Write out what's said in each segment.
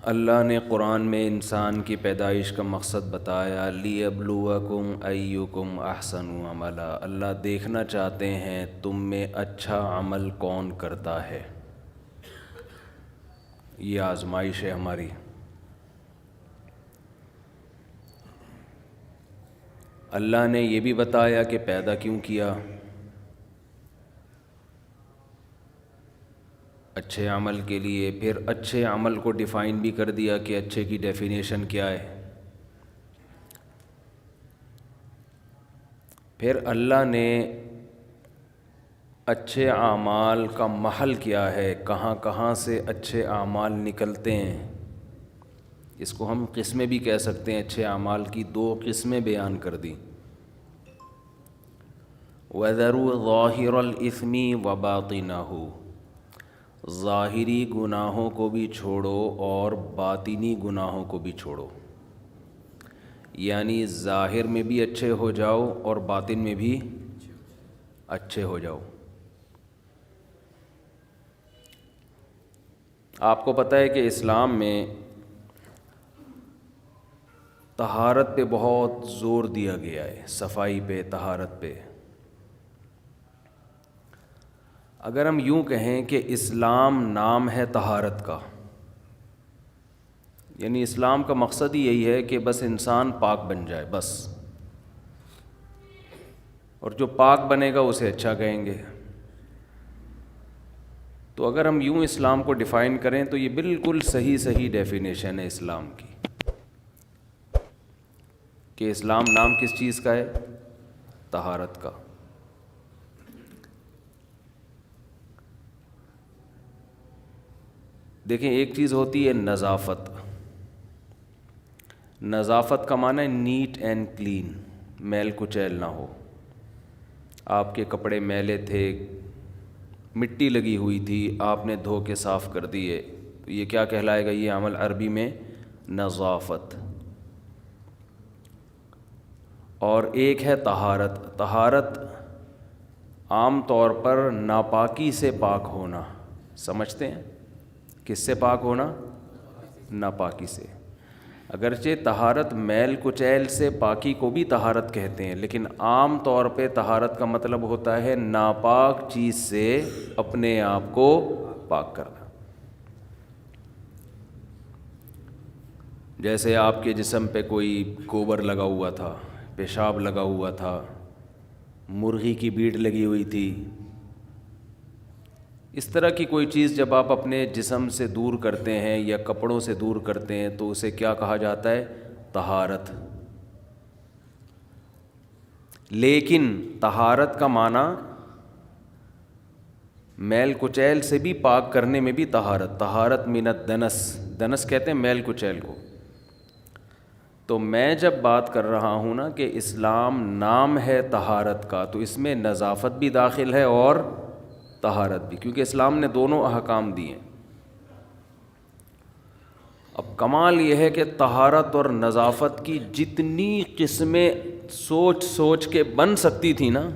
اللہ نے قرآن میں انسان کی پیدائش کا مقصد بتایا، لیبلوکم ایکم احسن عملا۔ اللہ دیکھنا چاہتے ہیں تم میں اچھا عمل کون کرتا ہے۔ یہ آزمائش ہے ہماری۔ اللہ نے یہ بھی بتایا کہ پیدا کیوں کیا، اچھے عمل کے لیے۔ پھر اچھے عمل کو ڈیفائن بھی کر دیا کہ اچھے کی ڈیفینیشن کیا ہے۔ پھر اللہ نے اچھے اعمال کا محل کیا ہے، کہاں کہاں سے اچھے اعمال نکلتے ہیں۔ اس کو ہم قسمیں بھی کہہ سکتے ہیں، اچھے اعمال کی دو قسمیں بیان کر دی۔ وَذَرُوا ظَاهِرَ الْإِثْمِ وَبَاطِنَهُ، ظاہری گناہوں کو بھی چھوڑو اور باطنی گناہوں کو بھی چھوڑو، یعنی ظاہر میں بھی اچھے ہو جاؤ اور باطن میں بھی اچھے ہو جاؤ۔ آپ کو پتہ ہے کہ اسلام میں طہارت پہ بہت زور دیا گیا ہے، صفائی پہ، طہارت پہ۔ اگر ہم یوں کہیں کہ اسلام نام ہے طہارت کا، یعنی اسلام کا مقصد ہی یہی ہے کہ بس انسان پاک بن جائے بس، اور جو پاک بنے گا اسے اچھا کہیں گے۔ تو اگر ہم یوں اسلام کو ڈیفائن کریں تو یہ بالکل صحیح ڈیفینیشن ہے اسلام کی، کہ اسلام نام کس چیز کا ہے؟ طہارت کا۔ دیکھیں، ایک چیز ہوتی ہے نظافت۔ نظافت کا معنی ہے نیٹ اینڈ کلین، میل کچیل نہ ہو۔ آپ کے کپڑے میلے تھے، مٹی لگی ہوئی تھی، آپ نے دھو کے صاف کر دیے، تو یہ کیا کہلائے گا؟ یہ عمل عربی میں نظافت۔ اور ایک ہے طہارت۔ طہارت عام طور پر ناپاکی سے پاک ہونا، سمجھتے ہیں؟ کس سے پاک ہونا؟ ناپاکی سے۔ اگرچہ طہارت میل کچیل سے پاکی کو بھی طہارت کہتے ہیں، لیکن عام طور پہ طہارت کا مطلب ہوتا ہے ناپاک چیز سے اپنے آپ کو پاک کرنا۔ جیسے آپ کے جسم پہ کوئی گوبر لگا ہوا تھا، پیشاب لگا ہوا تھا، مرغی کی بیٹ لگی ہوئی تھی، اس طرح کی کوئی چیز جب آپ اپنے جسم سے دور کرتے ہیں یا کپڑوں سے دور کرتے ہیں تو اسے کیا کہا جاتا ہے؟ طہارت۔ لیکن طہارت کا معنی میل کچیل سے بھی پاک کرنے میں بھی طہارت۔ طہارت من الدنس، دنس کہتے ہیں میل کچیل کو۔ تو میں جب بات کر رہا ہوں نا کہ اسلام نام ہے طہارت کا، تو اس میں نظافت بھی داخل ہے اور طہارت بھی، کیونکہ اسلام نے دونوں احکام دیے ہیں۔ اب کمال یہ ہے کہ طہارت اور نظافت کی جتنی قسمیں سوچ کے بن سکتی تھی نا،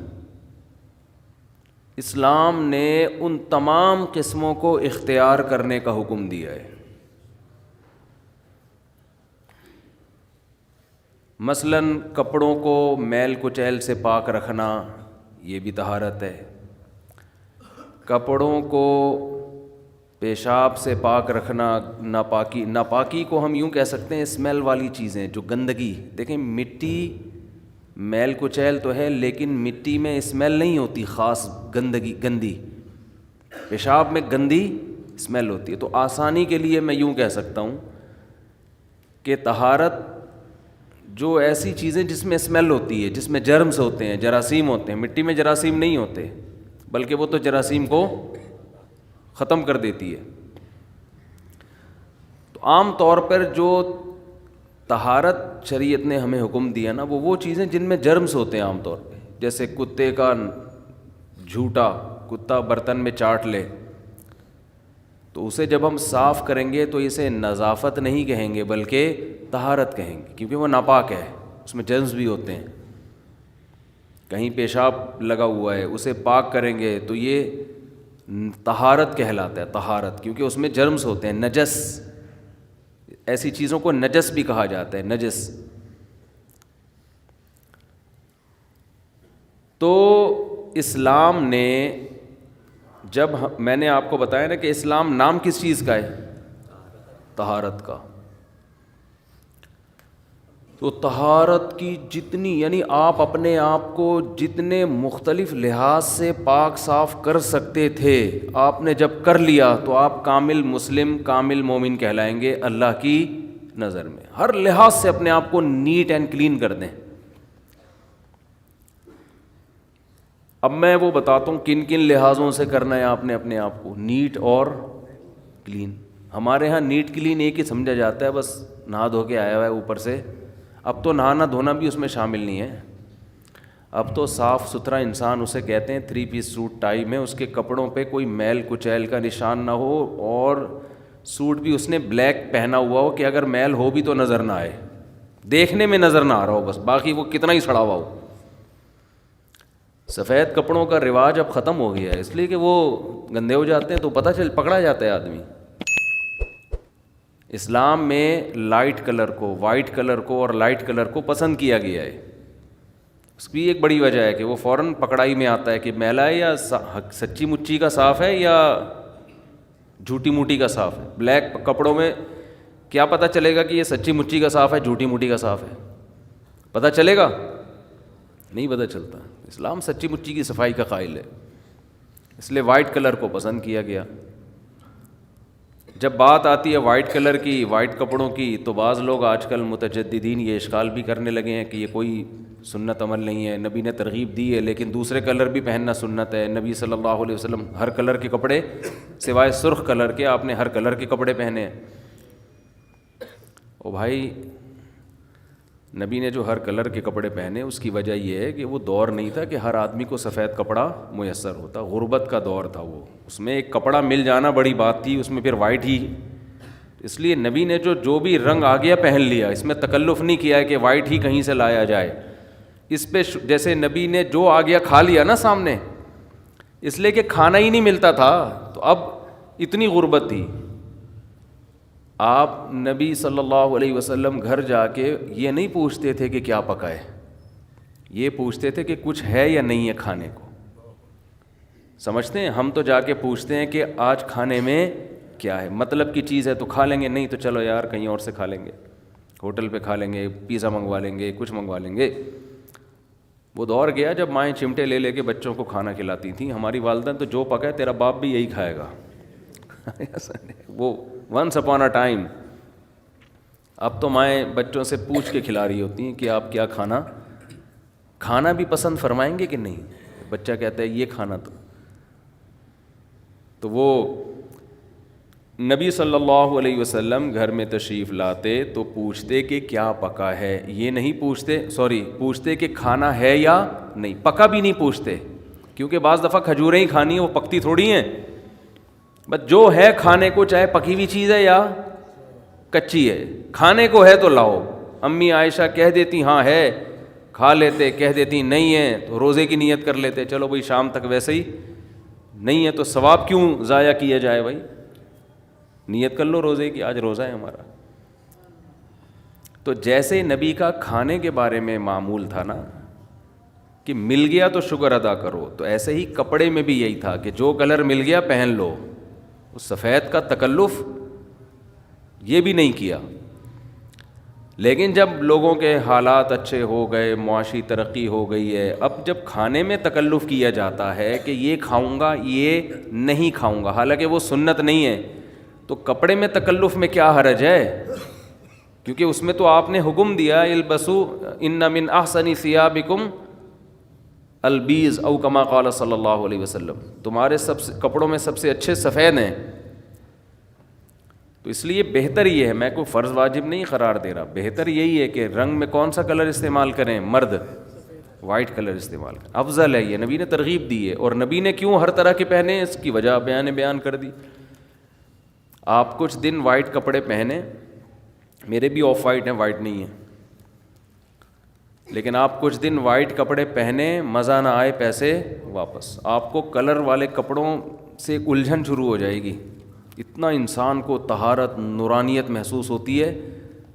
اسلام نے ان تمام قسموں کو اختیار کرنے کا حکم دیا ہے۔ مثلاً کپڑوں کو میل کچیل سے پاک رکھنا، یہ بھی طہارت ہے۔ کپڑوں کو پیشاب سے پاک رکھنا، ناپاکی کو ہم یوں کہہ سکتے ہیں اسمیل والی چیزیں، جو گندگی۔ دیکھیں، مٹی میل کچیل تو ہے، لیکن مٹی میں اسمیل نہیں ہوتی خاص گندی۔ پیشاب میں گندی اسمیل ہوتی ہے۔ تو آسانی کے لیے میں یوں کہہ سکتا ہوں کہ طہارت جو ایسی چیزیں جس میں اسمیل ہوتی ہے، جس میں جرمز ہوتے ہیں، جراثیم ہوتے ہیں۔ مٹی میں جراثیم نہیں ہوتے، بلکہ وہ تو جراثیم کو ختم کر دیتی ہے۔ تو عام طور پر جو طہارت شریعت نے ہمیں حکم دیا نا، وہ چیزیں جن میں جرمز ہوتے ہیں عام طور پہ، جیسے کتے کا جھوٹا، کتا برتن میں چاٹ لے تو اسے جب ہم صاف کریں گے تو اسے نظافت نہیں کہیں گے بلکہ طہارت کہیں گے، کیونکہ وہ ناپاک ہے، اس میں جرمز بھی ہوتے ہیں۔ کہیں پیشاب لگا ہوا ہے، اسے پاک کریں گے تو یہ طہارت کہلاتا ہے، طہارت، کیونکہ اس میں جرمز ہوتے ہیں، نجس، ایسی چیزوں کو نجس بھی کہا جاتا ہے، نجس. تو اسلام نے جب میں نے آپ کو بتایا نا کہ اسلام نام کس چیز کا ہے؟ طہارت کا. تو طہارت کی جتنی، یعنی آپ اپنے آپ کو جتنے مختلف لحاظ سے پاک صاف کر سکتے تھے، آپ نے جب کر لیا تو آپ کامل مسلم، کامل مومن کہلائیں گے اللہ کی نظر میں. ہر لحاظ سے اپنے آپ کو نیٹ اینڈ کلین کر دیں. اب میں وہ بتاتا ہوں کن کن لحاظوں سے کرنا ہے آپ نے اپنے آپ کو نیٹ اور کلین. ہمارے ہاں نیٹ کلین ایک ہی سمجھا جاتا ہے، بس نہا دھو کے آیا ہوا ہے اوپر سے. اب تو نہانا دھونا بھی اس میں شامل نہیں ہے. اب تو صاف ستھرا انسان اسے کہتے ہیں 3 پیس سوٹ ٹائی میں اس کے کپڑوں پہ کوئی میل کچیل کا نشان نہ ہو، اور سوٹ بھی اس نے بلیک پہنا ہوا ہو کہ اگر میل ہو بھی تو نظر نہ آئے، دیکھنے میں نظر نہ آ رہا ہو بس، باقی وہ کتنا ہی سڑا ہوا ہو. سفید کپڑوں کا رواج اب ختم ہو گیا ہے، اس لیے کہ وہ گندے ہو جاتے ہیں تو پکڑا جاتا ہے آدمی. اسلام میں لائٹ کلر کو، وائٹ کلر کو اور لائٹ کلر کو پسند کیا گیا ہے. اس کی ایک بڑی وجہ ہے کہ وہ فوراً پکڑائی میں آتا ہے کہ میلا ہے یا سچی مچی کا صاف ہے یا جھوٹی موٹی کا صاف ہے. بلیک کپڑوں میں کیا پتہ چلے گا کہ یہ سچی مچی کا صاف ہے جھوٹی موٹی کا صاف ہے؟ پتہ چلے گا؟ نہیں پتہ چلتا. اسلام سچی مچی کی صفائی کا قائل ہے، اس لیے وائٹ کلر کو پسند کیا گیا. جب بات آتی ہے وائٹ کلر کی، وائٹ کپڑوں کی، تو بعض لوگ آج کل متجددین یہ اشکال بھی کرنے لگے ہیں کہ یہ کوئی سنت عمل نہیں ہے، نبی نے ترغیب دی ہے لیکن دوسرے کلر بھی پہننا سنت ہے. نبی صلی اللہ علیہ وسلم ہر کلر کے کپڑے سوائے سرخ کلر کے آپ نے ہر کلر کے کپڑے پہنے ہیں. او بھائی، نبی نے جو ہر کلر کے کپڑے پہنے اس کی وجہ یہ ہے کہ وہ دور نہیں تھا کہ ہر آدمی کو سفید کپڑا میسر ہوتا. غربت کا دور تھا وہ، اس میں ایک کپڑا مل جانا بڑی بات تھی، اس میں پھر وائٹ ہی. اس لیے نبی نے جو بھی رنگ آ گیا پہن لیا، اس میں تکلف نہیں کیا ہے کہ وائٹ ہی کہیں سے لایا جائے. اس پہ جیسے نبی نے جو آ گیا کھا لیا نا سامنے، اس لیے کہ کھانا ہی نہیں ملتا تھا تو اب اتنی غربت تھی. آپ نبی صلی اللہ علیہ وسلم گھر جا کے یہ نہیں پوچھتے تھے کہ کیا پکا ہے، یہ پوچھتے تھے کہ کچھ ہے یا نہیں ہے کھانے کو. سمجھتے ہیں؟ ہم تو جا کے پوچھتے ہیں کہ آج کھانے میں کیا ہے، مطلب کی چیز ہے تو کھا لیں گے، نہیں تو چلو یار کہیں اور سے کھا لیں گے، ہوٹل پہ کھا لیں گے، پیزا منگوا لیں گے، کچھ منگوا لیں گے. وہ دور گیا جب مائیں چمٹے لے لے کے بچوں کو کھانا کھلاتی تھیں. ہماری والدہ تو جو پکا ہے تیرا باپ بھی یہی کھائے گا. وہ ونس اپون اے ٹائم. اب تو مائیں بچوں سے پوچھ کے کھلا رہی ہوتی ہیں کہ آپ کیا کھانا بھی پسند فرمائیں گے کہ نہیں. بچہ کہتا ہے یہ کھانا، تو وہ نبی صلی اللہ علیہ وسلم گھر میں تشریف لاتے تو پوچھتے کہ کیا پکا ہے. یہ نہیں پوچھتے کہ کھانا ہے یا نہیں. پکا بھی نہیں پوچھتے، کیونکہ بعض دفعہ کھجوریں ہی کھانی ہیں، وہ پکتی تھوڑی ہیں. بس جو ہے کھانے کو، چاہے پکی ہوئی چیز ہے یا کچی ہے، کھانے کو ہے تو لاؤ. امی عائشہ کہہ دیتی ہاں ہے، کھا لیتے، کہہ دیتی نہیں ہے تو روزے کی نیت کر لیتے. چلو بھائی شام تک ویسے ہی نہیں ہے تو ثواب کیوں ضائع کیا جائے، بھائی نیت کر لو روزے کی، آج روزہ ہے ہمارا. تو جیسے نبی کا کھانے کے بارے میں معمول تھا نا کہ مل گیا تو شکر ادا کرو، تو ایسے ہی کپڑے میں بھی یہی تھا کہ جو کلر مل گیا پہن لو. اس سفید کا تکلف یہ بھی نہیں کیا. لیکن جب لوگوں کے حالات اچھے ہو گئے، معاشی ترقی ہو گئی ہے، اب جب کھانے میں تکلف کیا جاتا ہے کہ یہ کھاؤں گا یہ نہیں کھاؤں گا، حالانکہ وہ سنت نہیں ہے، تو کپڑے میں تکلف میں کیا حرج ہے؟ کیونکہ اس میں تو آپ نے حکم دیا البسو ان من احسن ثیابکم البیض او کما قال صلی اللہ علیہ وسلم، تمہارے کپڑوں میں سب سے اچھے سفید ہیں. تو اس لیے بہتر یہ ہے، میں کوئی فرض واجب نہیں قرار دے رہا، بہتر یہی ہے کہ رنگ میں کون سا کلر استعمال کریں، مرد وائٹ کلر استعمال کریں، افضل ہے. یہ نبی نے ترغیب دی ہے، اور نبی نے کیوں ہر طرح کے پہنے اس کی وجہ بیان کر دی. آپ کچھ دن وائٹ کپڑے پہنے، میرے بھی آف وائٹ ہیں، وائٹ نہیں ہیں، لیکن آپ کچھ دن وائٹ کپڑے پہنے، مزہ نہ آئے پیسے واپس. آپ کو کلر والے کپڑوں سے الجھن شروع ہو جائے گی، اتنا انسان کو طہارت نورانیت محسوس ہوتی ہے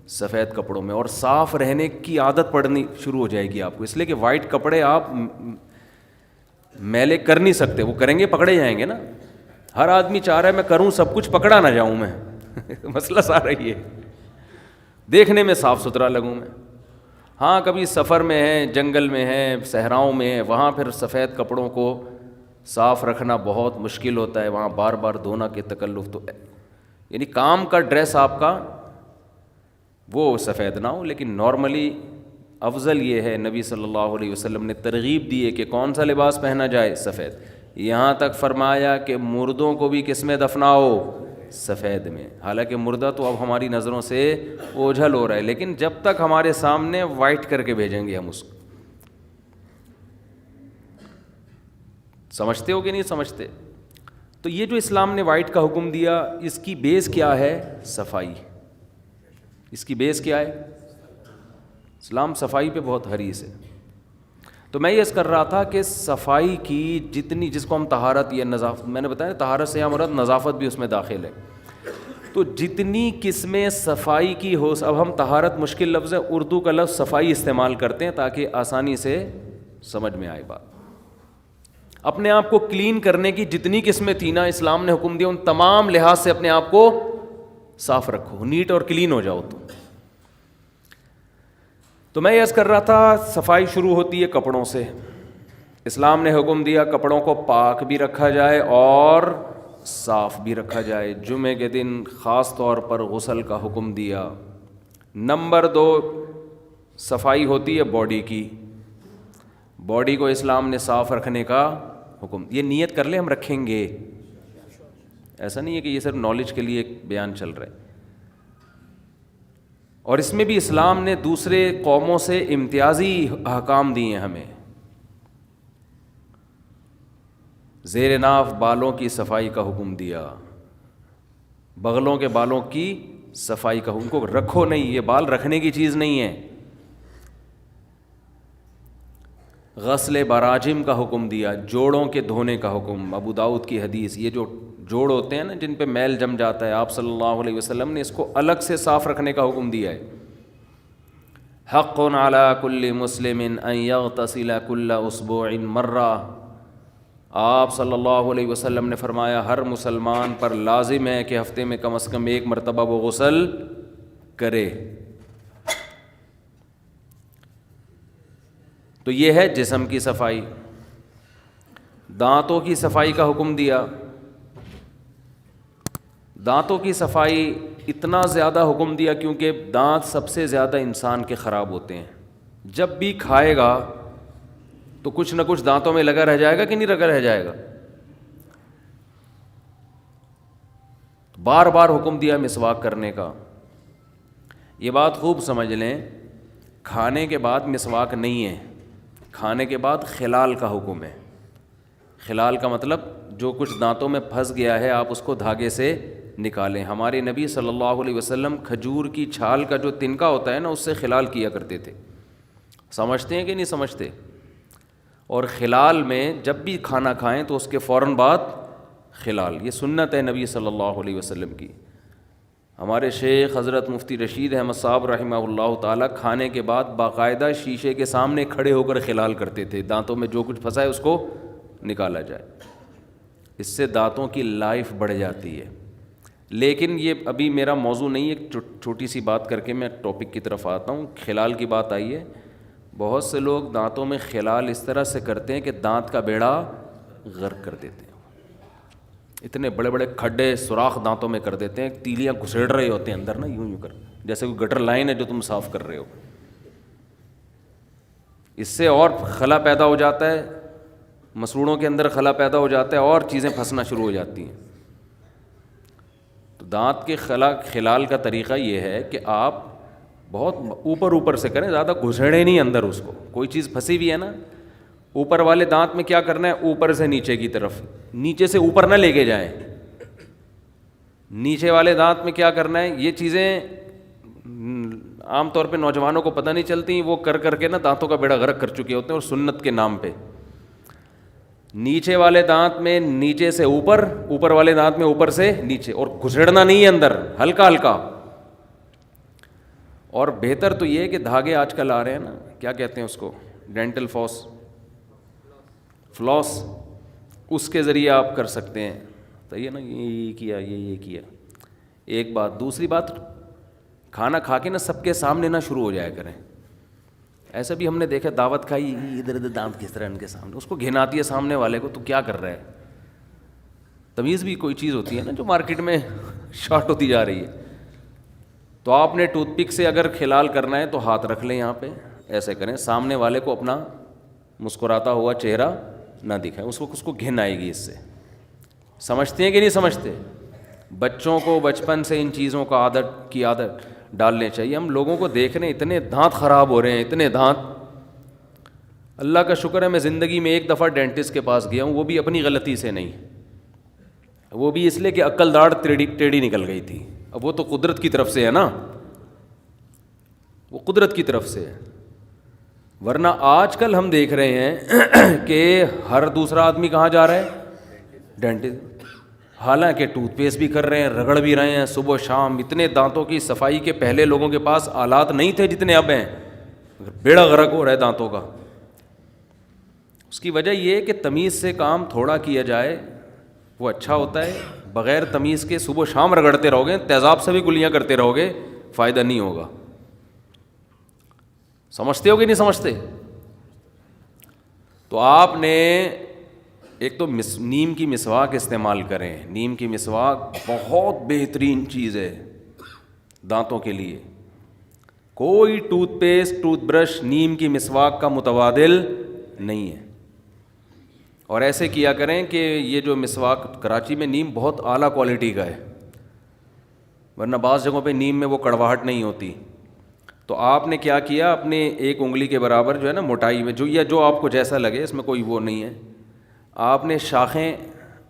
سفید کپڑوں میں، اور صاف رہنے کی عادت پڑنی شروع ہو جائے گی آپ کو، اس لیے کہ وائٹ کپڑے آپ میلے کر نہیں سکتے، وہ کریں گے پکڑے جائیں گے نا. ہر آدمی چاہ رہا ہے میں کروں سب کچھ، پکڑا نہ جاؤں میں مسئلہ سارا ہی ہے، دیکھنے میں صاف ستھرا لگوں میں. ہاں کبھی سفر میں ہے، جنگل میں ہے، صحراؤں میں ہے، وہاں پھر سفید کپڑوں کو صاف رکھنا بہت مشکل ہوتا ہے، وہاں بار بار دھونا کے تکلف، تو یعنی کام کا ڈریس آپ کا وہ سفید نہ ہو. لیکن نارملی افضل یہ ہے، نبی صلی اللہ علیہ وسلم نے ترغیب دی ہے کہ کون سا لباس پہنا جائے؟ سفید. یہاں تک فرمایا کہ مردوں کو بھی کس میں دفناؤ؟ سفید میں. حالانکہ مردہ تو اب ہماری نظروں سے اوجھل ہو رہا ہے، لیکن جب تک ہمارے سامنے وائٹ کر کے بھیجیں گے ہم اس کو. سمجھتے ہو کہ نہیں سمجھتے؟ تو یہ جو اسلام نے وائٹ کا حکم دیا، اس کی بیس کیا ہے؟ صفائی. اس کی بیس کیا ہے؟ اسلام صفائی پہ بہت حریص ہے. تو میں یہ عرض کر رہا تھا کہ صفائی کی جتنی، جس کو ہم طہارت یا نظافت، میں نے بتایا طہارت سے مراد نظافت بھی اس میں داخل ہے، تو جتنی قسمیں صفائی کی ہو، اب ہم طہارت مشکل لفظ ہے، اردو کا لفظ صفائی استعمال کرتے ہیں تاکہ آسانی سے سمجھ میں آئے بات. اپنے آپ کو کلین کرنے کی جتنی قسمیں تھیں نا، اسلام نے حکم دیا ان تمام لحاظ سے اپنے آپ کو صاف رکھو، نیٹ اور کلین ہو جاؤ. تو میں یہ عرض کر رہا تھا صفائی شروع ہوتی ہے کپڑوں سے. اسلام نے حکم دیا کپڑوں کو پاک بھی رکھا جائے اور صاف بھی رکھا جائے. جمعے کے دن خاص طور پر غسل کا حکم دیا. نمبر 2 صفائی ہوتی ہے باڈی کی. باڈی کو اسلام نے صاف رکھنے کا حکم. یہ نیت کر لیں ہم رکھیں گے، ایسا نہیں ہے کہ یہ صرف نالج کے لیے ایک بیان چل رہا ہے. اور اس میں بھی اسلام نے دوسرے قوموں سے امتیازی احکام دیے ہیں ہمیں. زیر ناف بالوں کی صفائی کا حکم دیا، بغلوں کے بالوں کی صفائی کا حکم. کو رکھو نہیں، یہ بال رکھنے کی چیز نہیں ہے. غسل براجم کا حکم دیا، جوڑوں کے دھونے کا حکم. ابو داؤد کی حدیث، یہ جو جوڑ ہوتے ہیں نا جن پہ میل جم جاتا ہے، آپ صلی اللہ علیہ وسلم نے اس کو الگ سے صاف رکھنے کا حکم دیا ہے. حق علی کل مسلم ان یغتسل کل اسبوع مرہ. آپ صلی اللہ علیہ وسلم نے فرمایا ہر مسلمان پر لازم ہے کہ ہفتے میں کم از کم ایک مرتبہ وہ غسل کرے. تو یہ ہے جسم کی صفائی. دانتوں کی صفائی کا حکم دیا. دانتوں کی صفائی اتنا زیادہ حکم دیا کیونکہ دانت سب سے زیادہ انسان کے خراب ہوتے ہیں. جب بھی کھائے گا تو کچھ نہ کچھ دانتوں میں لگا رہ جائے گا کہ نہیں لگا رہ جائے گا. بار بار حکم دیا مسواک کرنے کا. یہ بات خوب سمجھ لیں، کھانے کے بعد مسواک نہیں ہے، کھانے کے بعد خلال کا حکم ہے. خلال کا مطلب جو کچھ دانتوں میں پھنس گیا ہے آپ اس کو دھاگے سے نکالیں. ہمارے نبی صلی اللہ علیہ وسلم کھجور کی چھال کا جو تنکا ہوتا ہے نا اس سے خلال کیا کرتے تھے. سمجھتے ہیں کہ نہیں سمجھتے؟ اور خلال میں جب بھی کھانا کھائیں تو اس کے فوراً بعد خلال، یہ سنت ہے نبی صلی اللہ علیہ وسلم کی. ہمارے شیخ حضرت مفتی رشید احمد صاحب رحمہ اللہ تعالیٰ کھانے کے بعد باقاعدہ شیشے کے سامنے کھڑے ہو کر خلال کرتے تھے، دانتوں میں جو کچھ پھنسا ہے اس کو نکالا جائے. اس سے دانتوں کی لائف بڑھ جاتی ہے. لیکن یہ ابھی میرا موضوع نہیں ہے، ایک چھوٹی سی بات کر کے میں ٹاپک کی طرف آتا ہوں. خلال کی بات آئی ہے. بہت سے لوگ دانتوں میں خلال اس طرح سے کرتے ہیں کہ دانت کا بیڑا غرق کر دیتے ہیں. اتنے بڑے بڑے کھڈے سوراخ دانتوں میں کر دیتے ہیں، تیلیاں گھسیڑ رہے ہوتے ہیں اندر نا، یوں یوں کر، جیسے کوئی گٹر لائن ہے جو تم صاف کر رہے ہو. اس سے اور خلا پیدا ہو جاتا ہے، مسوڑوں کے اندر خلا پیدا ہو جاتا ہے اور چیزیں پھنسنا شروع ہو جاتی ہیں. تو دانت کے خلال کا طریقہ یہ ہے کہ آپ بہت اوپر سے کریں، زیادہ گھسیڑے نہیں اندر اس کو. کوئی چیز پھنسی ہوئی ہے نا، اوپر والے دانت میں کیا کرنا ہے، اوپر سے نیچے کی طرف، نیچے سے اوپر نہ لے کے جائیں. نیچے والے دانت میں کیا کرنا ہے، یہ چیزیں عام طور پہ نوجوانوں کو پتہ نہیں چلتی، وہ کر کے نا دانتوں کا بیڑا غرق کر چکے ہوتے ہیں اور سنت کے نام پہ. نیچے والے دانت میں نیچے سے اوپر، اوپر والے دانت میں اوپر سے نیچے، اور گھسڑنا نہیں ہے اندر، ہلکا ہلکا. اور بہتر تو یہ ہے کہ دھاگے آج کل آ رہے ہیں نا، کیا کہتے ہیں اس کو، ڈینٹل فلاس، اس کے ذریعے آپ کر سکتے ہیں. تو یہ نا یہ کیا، یہ کیا. ایک بات. دوسری بات، کھانا کھا کے نا سب کے سامنے نہ شروع ہو جایا کریں. ایسا بھی ہم نے دیکھا، دعوت کھائی، ادھر ادھر دانت کس طرح ان کے سامنے، اس کو گھن آتی ہے سامنے والے کو، تو کیا کر رہا ہے. تمیز بھی کوئی چیز ہوتی ہے نا جو مارکیٹ میں شارٹ ہوتی جا رہی ہے. تو آپ نے ٹوتھ پک سے اگر کھلال کرنا ہے تو ہاتھ رکھ لیں یہاں پہ، ایسے کریں، سامنے والے کو اپنا مسکراتا ہوا چہرہ نہ دکھائیں، اس کو گھن آئے گی اس سے. سمجھتے ہیں کہ نہیں سمجھتے؟ بچوں کو بچپن سے ان چیزوں کا عادت ڈالنے چاہیے. ہم لوگوں کو دیکھ رہے ہیں اتنے دانت خراب ہو رہے ہیں، اتنے دانت. اللہ کا شکر ہے میں زندگی میں ایک دفعہ ڈینٹسٹ کے پاس گیا ہوں، وہ بھی اپنی غلطی سے نہیں، وہ بھی اس لیے کہ عقل داڑھ ٹیڑھی نکل گئی تھی. اب وہ تو قدرت کی طرف سے ہے نا، وہ قدرت کی طرف سے ہے. ورنہ آج کل ہم دیکھ رہے ہیں کہ ہر دوسرا آدمی کہاں جا رہا ہے؟ ڈینٹسٹ. حالانکہ ٹوتھ پیسٹ بھی کر رہے ہیں، رگڑ بھی رہے ہیں صبح شام. اتنے دانتوں کی صفائی کے پہلے لوگوں کے پاس آلات نہیں تھے جتنے اب ہیں، بیڑا غرق ہو رہا ہے دانتوں کا. اس کی وجہ یہ ہے کہ تمیز سے کام تھوڑا کیا جائے وہ اچھا ہوتا ہے. بغیر تمیز کے صبح شام رگڑتے رہو گے، تیزاب سے بھی گلیاں کرتے رہو گے، فائدہ نہیں ہوگا. سمجھتے ہو کہ نہیں سمجھتے؟ تو آپ نے ایک تو نیم کی مسواک استعمال کریں. نیم کی مسواک بہت بہترین چیز ہے دانتوں کے لیے. کوئی ٹوتھ پیسٹ، ٹوتھ برش نیم کی مسواک کا متبادل نہیں ہے. اور ایسے کیا کریں کہ یہ جو مسواک، کراچی میں نیم بہت اعلیٰ کوالٹی کا ہے، ورنہ بعض جگہوں پہ نیم میں وہ کڑواہٹ نہیں ہوتی. تو آپ نے کیا کیا، اپنے ایک انگلی کے برابر جو ہے نا موٹائی میں، جو آپ کو جیسا لگے، اس میں کوئی وہ نہیں ہے، آپ نے شاخیں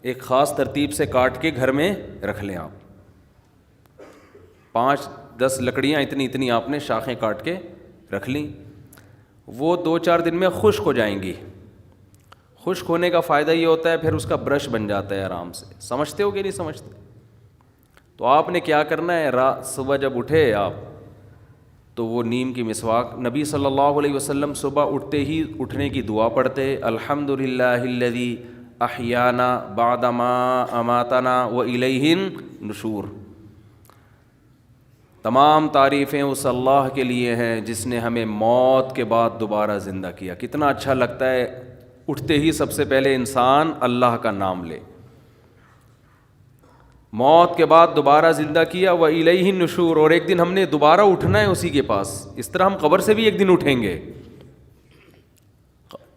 ایک خاص ترتیب سے کاٹ کے گھر میں رکھ لیں. آپ 5-10 لکڑیاں اتنی آپ نے شاخیں کاٹ کے رکھ لیں. وہ 2-4 دن میں خشک ہو جائیں گی. خشک ہونے کا فائدہ یہ ہوتا ہے پھر اس کا برش بن جاتا ہے آرام سے. سمجھتے ہو کہ نہیں سمجھتے؟ تو آپ نے کیا کرنا ہے، صبح جب اٹھے آپ تو وہ نیم کی مسواک، نبی صلی اللہ علیہ وسلم صبح اٹھتے ہی اٹھنے کی دعا پڑھتے، الحمدللہ الذی احیانا بعد ما اماتنا والیہ النشور. تمام تعریفیں اس اللہ کے لیے ہیں جس نے ہمیں موت کے بعد دوبارہ زندہ کیا. کتنا اچھا لگتا ہے اٹھتے ہی سب سے پہلے انسان اللہ کا نام لے. موت کے بعد دوبارہ زندہ کیا، وَإِلَيْهِ النُّشُورُ، اور ایک دن ہم نے دوبارہ اٹھنا ہے اسی کے پاس. اس طرح ہم قبر سے بھی ایک دن اٹھیں گے.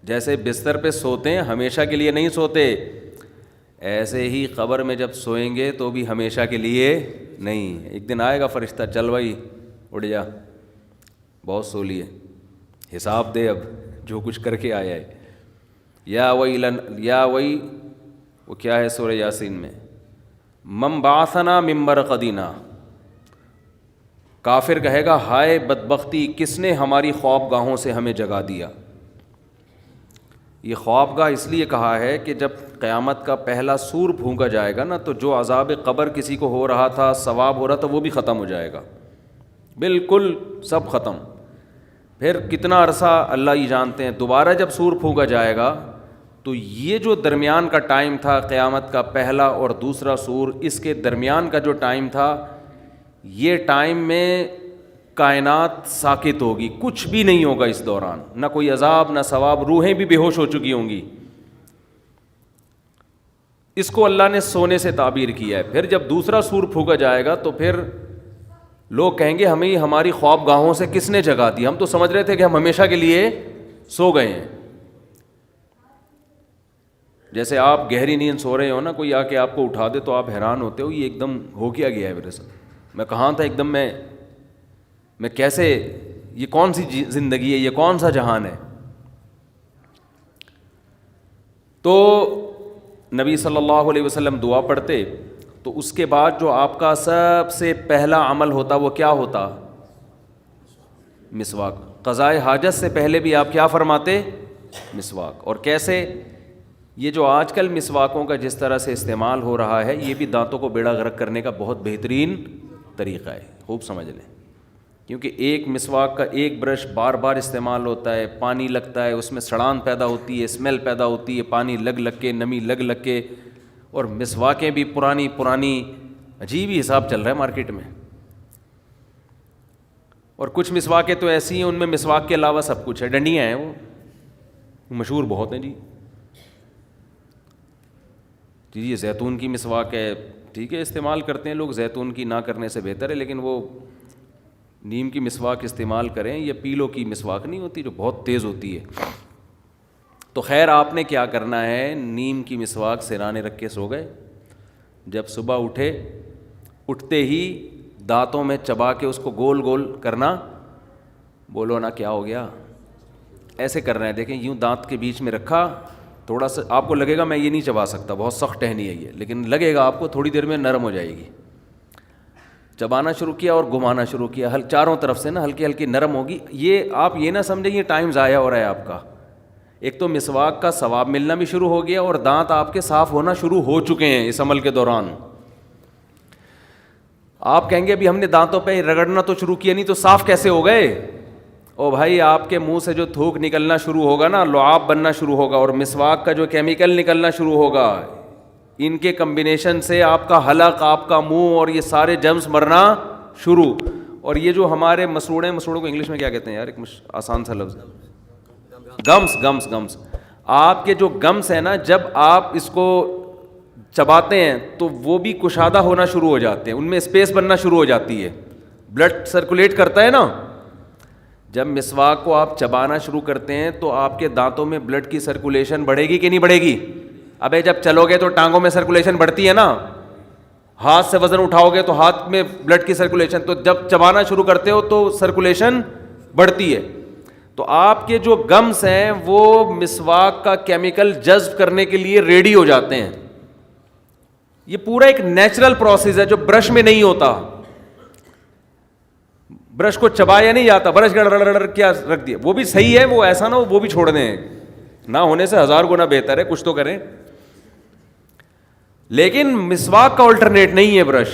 جیسے بستر پہ سوتے ہیں ہمیشہ کے لیے نہیں سوتے، ایسے ہی قبر میں جب سوئیں گے تو بھی ہمیشہ کے لیے نہیں. ایک دن آئے گا فرشتہ، چل بھائی اٹھ جا، بہت سو لیے، حساب دے اب جو کچھ کر کے آیا ہے. یا وئی وہ کیا ہے سورہ یاسین میں، من بعثنا من مرقدنا. کافر کہے گا ہائے بدبختی، کس نے ہماری خواب گاہوں سے ہمیں جگا دیا. یہ خواب گاہ اس لیے کہا ہے کہ جب قیامت کا پہلا سور پھونکا جائے گا نا، تو جو عذاب قبر کسی کو ہو رہا تھا، ثواب ہو رہا تھا، وہ بھی ختم ہو جائے گا، بالکل سب ختم. پھر کتنا عرصہ اللہ ہی جانتے ہیں. دوبارہ جب سور پھونکا جائے گا تو یہ جو درمیان کا ٹائم تھا، قیامت کا پہلا اور دوسرا سور، اس کے درمیان کا جو ٹائم تھا، یہ ٹائم میں کائنات ساکت ہوگی، کچھ بھی نہیں ہوگا اس دوران، نہ کوئی عذاب نہ ثواب. روحیں بھی بے ہوش ہو چکی ہوں گی. اس کو اللہ نے سونے سے تعبیر کیا ہے. پھر جب دوسرا سور پھونکا جائے گا تو پھر لوگ کہیں گے ہمیں ہماری خواب گاہوں سے کس نے جگا دی، ہم تو سمجھ رہے تھے کہ ہم ہمیشہ کے لیے سو گئے ہیں. جیسے آپ گہری نیند سو رہے ہو نا، کوئی آ کے آپ کو اٹھا دے تو آپ حیران ہوتے ہو، یہ ایک دم ہو کیا گیا ہے میرے ساتھ، میں کہاں تھا، ایک دم میں کیسے، یہ کون سی زندگی ہے، یہ کون سا جہان ہے. تو نبی صلی اللہ علیہ وسلم دعا پڑھتے تو اس کے بعد جو آپ کا سب سے پہلا عمل ہوتا وہ کیا ہوتا؟ مسواک. قضائے حاجت سے پہلے بھی آپ کیا فرماتے؟ مسواک. اور کیسے؟ یہ جو آج کل مسواکوں کا جس طرح سے استعمال ہو رہا ہے، یہ بھی دانتوں کو بیڑا غرق کرنے کا بہت بہترین طریقہ ہے، خوب سمجھ لیں. کیونکہ ایک مسواک کا ایک برش بار بار استعمال ہوتا ہے، پانی لگتا ہے، اس میں سڑان پیدا ہوتی ہے، اسمیل پیدا ہوتی ہے، پانی لگ کے، نمی لگ کے، اور مسواکیں بھی پرانی عجیب ہی حساب چل رہا ہے مارکیٹ میں. اور کچھ مسواکیں تو ایسی ہیں، ان میں مسواک کے علاوہ سب کچھ ہے، ڈنڈیاں ہیں، وہ مشہور بہت ہیں جی. یہ زیتون کی مسواک ہے، ٹھیک ہے استعمال کرتے ہیں لوگ، زیتون کی نہ کرنے سے بہتر ہے، لیکن وہ نیم کی مسواک استعمال کریں. یہ پیلو کی مسواک نہیں ہوتی جو بہت تیز ہوتی ہے. تو خیر آپ نے کیا کرنا ہے، نیم کی مسواک سرانے رکھ کے سو گئے، جب صبح اٹھتے ہی دانتوں میں چبا کے اس کو گول گول کرنا. بولو نا کیا ہو گیا، ایسے کرنا ہے. دیکھیں یوں دانت کے بیچ میں رکھا، تھوڑا سا آپ کو لگے گا میں یہ نہیں چبا سکتا، بہت سخت ٹہنی ہے یہ، لیکن لگے گا آپ کو تھوڑی دیر میں نرم ہو جائے گی. چبانا شروع کیا اور گھمانا شروع کیا، چاروں طرف سے نا ہلکی ہلکی نرم ہوگی. یہ آپ یہ نہ سمجھیں یہ ٹائم ضائع ہو رہا ہے آپ کا. ایک تو مسواک کا ثواب ملنا بھی شروع ہو گیا، اور دانت آپ کے صاف ہونا شروع ہو چکے ہیں اس عمل کے دوران. آپ کہیں گے ابھی ہم نے دانتوں پہ رگڑنا تو شروع کیا نہیں تو صاف کیسے ہو گئے؟ او بھائی آپ کے منہ سے جو تھوک نکلنا شروع ہوگا نا، لعاب بننا شروع ہوگا، اور مسواک کا جو کیمیکل نکلنا شروع ہوگا، ان کے کمبینیشن سے آپ کا حلق، آپ کا منہ اور یہ سارے جرمز مرنا شروع. اور یہ جو ہمارے مسوڑے کو انگلش میں کیا کہتے ہیں یار، ایک آسان سا لفظ، گمس. آپ کے جو گمس ہیں نا، جب آپ اس کو چباتے ہیں تو وہ بھی کشادہ ہونا شروع ہو جاتے ہیں، ان میں اسپیس بننا شروع ہو جاتی ہے، بلڈ سرکولیٹ کرتا ہے نا. جب مسواک کو آپ چبانا شروع کرتے ہیں تو آپ کے دانتوں میں بلڈ کی سرکولیشن بڑھے گی کہ نہیں بڑھے گی؟ ابے جب چلو گے تو ٹانگوں میں سرکولیشن بڑھتی ہے نا، ہاتھ سے وزن اٹھاؤ گے تو ہاتھ میں بلڈ کی سرکولیشن، تو جب چبانا شروع کرتے ہو تو سرکولیشن بڑھتی ہے. تو آپ کے جو گمس ہیں وہ مسواک کا کیمیکل جذب کرنے کے لیے ریڈی ہو جاتے ہیں. یہ پورا ایک نیچرل پروسیس ہے جو برش میں نہیں ہوتا. برش کو چبایا نہیں جاتا، برش گڑ کیا رکھ دیا، وہ بھی صحیح ہے، وہ ایسا نہ ہو وہ بھی چھوڑ دیں، نہ ہونے سے 1000 گنا بہتر ہے، کچھ تو کریں. لیکن مسواک کا الٹرنیٹ نہیں ہے برش.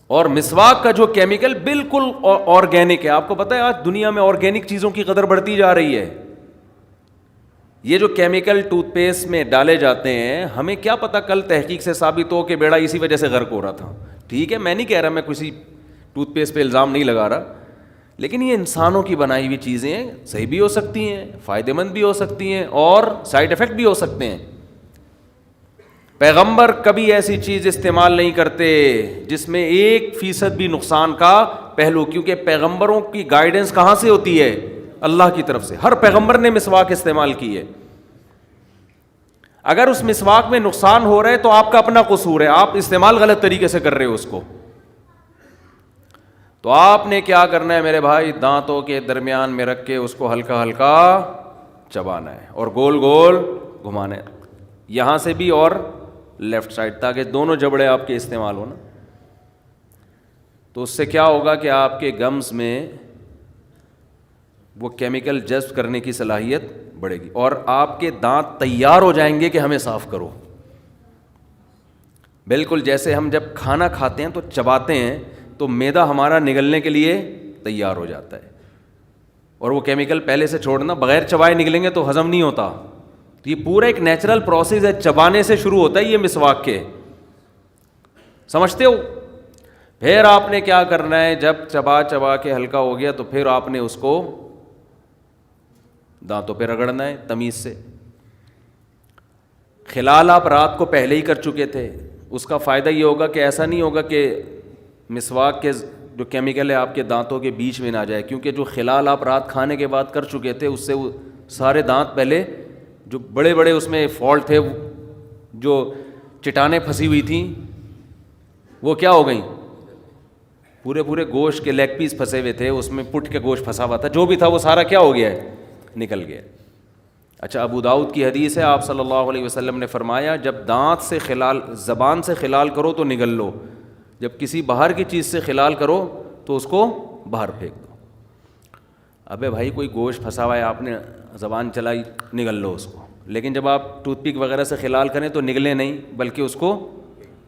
اور مسواک کا جو کیمیکل بالکل آرگینک ہے. آپ کو پتہ ہے آج دنیا میں آرگینک چیزوں کی قدر بڑھتی جا رہی ہے. یہ جو کیمیکل ٹوتھ پیسٹ میں ڈالے جاتے ہیں، ہمیں کیا پتہ کل تحقیق سے ثابت ہو کہ بیڑا اسی وجہ سے غرق ہو رہا تھا. ٹھیک ہے، میں نہیں کہہ رہا، میں کسی ٹوتھ پیسٹ پہ الزام نہیں لگا رہا، لیکن یہ انسانوں کی بنائی ہوئی چیزیں ہیں، صحیح بھی ہو سکتی ہیں، فائدہ مند بھی ہو سکتی ہیں، اور سائیڈ افیکٹ بھی ہو سکتے ہیں. پیغمبر کبھی ایسی چیز استعمال نہیں کرتے جس میں 1% بھی نقصان کا پہلو، کیونکہ پیغمبروں کی گائیڈنس کہاں سے ہوتی ہے؟ اللہ کی طرف سے. ہر پیغمبر نے مسواک استعمال کی ہے. اگر اس مسواک میں نقصان ہو رہا ہے تو آپ کا اپنا قصور ہے، آپ استعمال غلط طریقے سے کر رہے ہو اس کو. تو آپ نے کیا کرنا ہے میرے بھائی، دانتوں کے درمیان میں رکھ کے اس کو ہلکا ہلکا چبانا ہے اور گول گول گھمانا ہے، یہاں سے بھی اور لیفٹ سائڈ، تاکہ دونوں جبڑے آپ کے استعمال ہو نا. تو اس سے کیا ہوگا کہ آپ کے گمز میں وہ کیمیکل جذب کرنے کی صلاحیت بڑھے گی، اور آپ کے دانت تیار ہو جائیں گے کہ ہمیں صاف کرو. بالکل جیسے ہم جب کھانا کھاتے ہیں تو چباتے ہیں تو معدہ ہمارا نگلنے کے لیے تیار ہو جاتا ہے، اور وہ کیمیکل پہلے سے چھوڑنا، بغیر چبائے نکلیں گے تو ہضم نہیں ہوتا. تو یہ پورا ایک نیچرل پروسیس ہے، چبانے سے شروع ہوتا ہے یہ مسواک کے، سمجھتے ہو؟ پھر آپ نے کیا کرنا ہے، جب چبا کے ہلکا ہو گیا تو پھر آپ نے اس کو دانتوں پہ رگڑنا ہے تمیز سے. خلال آپ رات کو پہلے ہی کر چکے تھے، اس کا فائدہ یہ ہوگا کہ ایسا نہیں ہوگا کہ مسواک کے جو کیمیکل ہے آپ کے دانتوں کے بیچ میں نہ جائے، کیونکہ جو خلال آپ رات کھانے کے بعد کر چکے تھے اس سے وہ سارے دانت پہلے جو بڑے بڑے اس میں فالٹ تھے، جو چٹانیں پھنسی ہوئی تھیں، وہ کیا ہو گئیں، پورے گوشت کے لیگ پیس پھنسے ہوئے تھے اس میں، پٹ کے گوشت پھنسا ہوا تھا، جو بھی تھا وہ سارا کیا ہو گیا ہے، نکل گیا. اچھا، ابو داؤد کی حدیث ہے، آپ صلی اللہ علیہ وسلم نے فرمایا جب دانت سے خلال، زبان سے خلال کرو تو نگل لو، جب کسی باہر کی چیز سے خلال کرو تو اس کو باہر پھینک دو. ابے بھائی کوئی گوشت پھنسا ہوا ہے، آپ نے زبان چلائی، نگل لو اس کو، لیکن جب آپ ٹوتھ پک وغیرہ سے خلال کریں تو نگلے نہیں بلکہ اس کو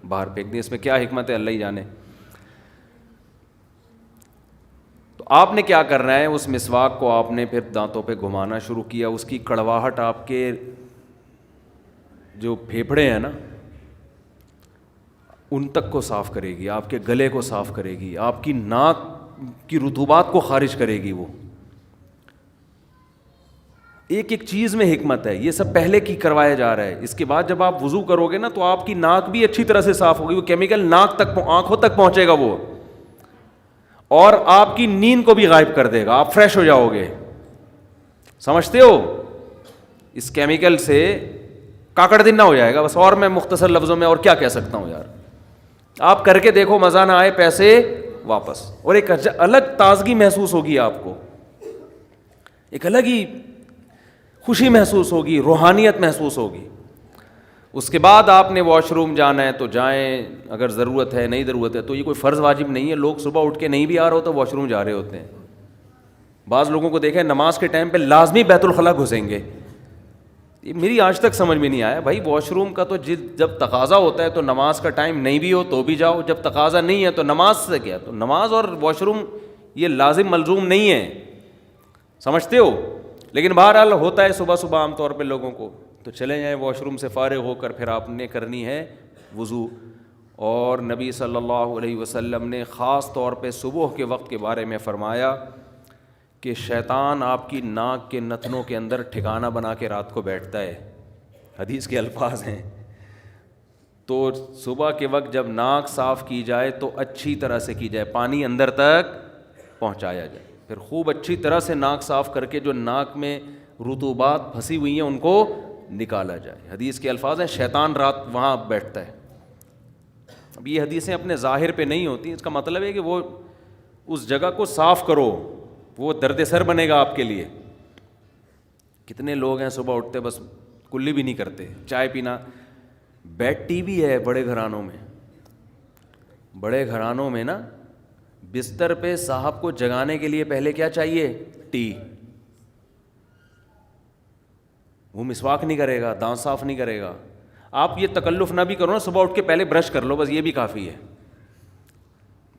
باہر پھینک دیں. اس میں کیا حکمت ہے اللہ ہی جانے. تو آپ نے کیا کرنا ہے, اس مسواک کو آپ نے پھر دانتوں پہ گھمانا شروع کیا. اس کی کڑواہٹ آپ کے جو پھیپھڑے ہیں نا ان تک کو صاف کرے گی, آپ کے گلے کو صاف کرے گی, آپ کی ناک کی رطوبات کو خارج کرے گی. وہ ایک ایک چیز میں حکمت ہے. یہ سب پہلے کی کروایا جا رہا ہے. اس کے بعد جب آپ وضو کرو گے نا تو آپ کی ناک بھی اچھی طرح سے صاف ہوگی. وہ کیمیکل ناک تک آنکھوں تک پہنچے گا وہ, اور آپ کی نیند کو بھی غائب کر دے گا. آپ فریش ہو جاؤ گے. سمجھتے ہو, اس کیمیکل سے کاکڑ دن نہ ہو جائے گا بس. اور میں مختصر لفظوں میں اور کیا کہہ سکتا ہوں یار, آپ کر کے دیکھو, مزہ نہ آئے پیسے واپس. اور ایک الگ تازگی محسوس ہوگی آپ کو, ایک الگ ہی خوشی محسوس ہوگی, روحانیت محسوس ہوگی. اس کے بعد آپ نے واش روم جانا ہے تو جائیں, اگر ضرورت ہے. نہیں ضرورت ہے تو یہ کوئی فرض واجب نہیں ہے. لوگ صبح اٹھ کے نہیں بھی آ رہے ہو تو واش روم جا رہے ہوتے ہیں. بعض لوگوں کو دیکھیں نماز کے ٹائم پہ لازمی بیت الخلاء گھسیں گے. یہ میری آج تک سمجھ میں نہیں آیا بھائی. واش روم کا تو جب تقاضا ہوتا ہے تو نماز کا ٹائم نہیں بھی ہو تو بھی جاؤ, جب تقاضا نہیں ہے تو نماز سے کیا. تو نماز اور واش روم یہ لازم ملزوم نہیں ہے, سمجھتے ہو. لیکن بہرحال ہوتا ہے صبح صبح عام طور پہ لوگوں کو, تو چلے جائیں واش روم سے فارغ ہو کر پھر آپ نے کرنی ہے وضو. اور نبی صلی اللہ علیہ وسلم نے خاص طور پہ صبح کے وقت کے بارے میں فرمایا کہ شیطان آپ کی ناک کے نتنوں کے اندر ٹھکانہ بنا کے رات کو بیٹھتا ہے. حدیث کے الفاظ ہیں. تو صبح کے وقت جب ناک صاف کی جائے تو اچھی طرح سے کی جائے, پانی اندر تک پہنچایا جائے. پھر خوب اچھی طرح سے ناک صاف کر کے جو ناک میں رطوبات پھنسی ہوئی ہیں ان کو نکالا جائے. حدیث کے الفاظ ہیں شیطان رات وہاں بیٹھتا ہے. اب یہ حدیثیں اپنے ظاہر پہ نہیں ہوتی, اس کا مطلب ہے کہ وہ اس جگہ کو صاف کرو, وہ درد سر بنے گا آپ کے لیے. کتنے لوگ ہیں صبح اٹھتے بس کلی بھی نہیں کرتے, چائے پینا. بیڈ ٹی وی ہے بڑے گھرانوں میں. بڑے گھرانوں میں نا بستر پہ صاحب کو جگانے کے لیے پہلے کیا چاہیے, ٹی. وہ مسواک نہیں کرے گا, دانت صاف نہیں کرے گا. آپ یہ تکلف نہ بھی کرو نا, صبح اٹھ کے پہلے برش کر لو بس, یہ بھی کافی ہے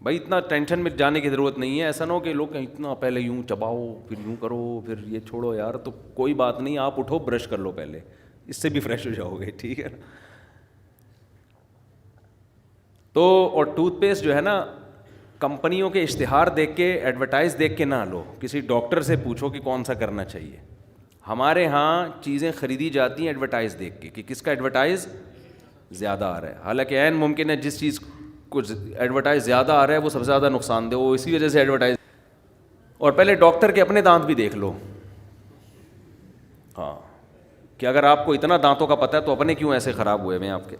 بھائی. اتنا ٹینشن میں جانے کی ضرورت نہیں ہے. ایسا نہ ہو کہ لوگ کہیں اتنا پہلے یوں چباؤ پھر یوں کرو پھر یہ چھوڑو یار. تو کوئی بات نہیں, آپ اٹھو برش کر لو پہلے, اس سے بھی فریش ہو جاؤ گے, ٹھیک ہے نا. تو اور ٹوتھ پیسٹ جو ہے نا, کمپنیوں کے اشتہار دیکھ کے, ایڈورٹائز دیکھ کے نہ لو. کسی ڈاکٹر سے پوچھو کہ کون سا کرنا چاہیے. ہمارے ہاں چیزیں خریدی جاتی ہیں ایڈورٹائز دیکھ کے کہ کس کا ایڈورٹائز زیادہ آ رہا ہے. حالانکہ عین ممکن ہے جس چیز کو ایڈورٹائز زیادہ آ رہا ہے وہ سب سے زیادہ نقصان دہ وہ اسی وجہ سے ایڈورٹائز. اور پہلے ڈاکٹر کے اپنے دانت بھی دیکھ لو, ہاں, کہ اگر آپ کو اتنا دانتوں کا پتہ ہے تو اپنے کیوں ایسے خراب ہوئے ہیں آپ کے.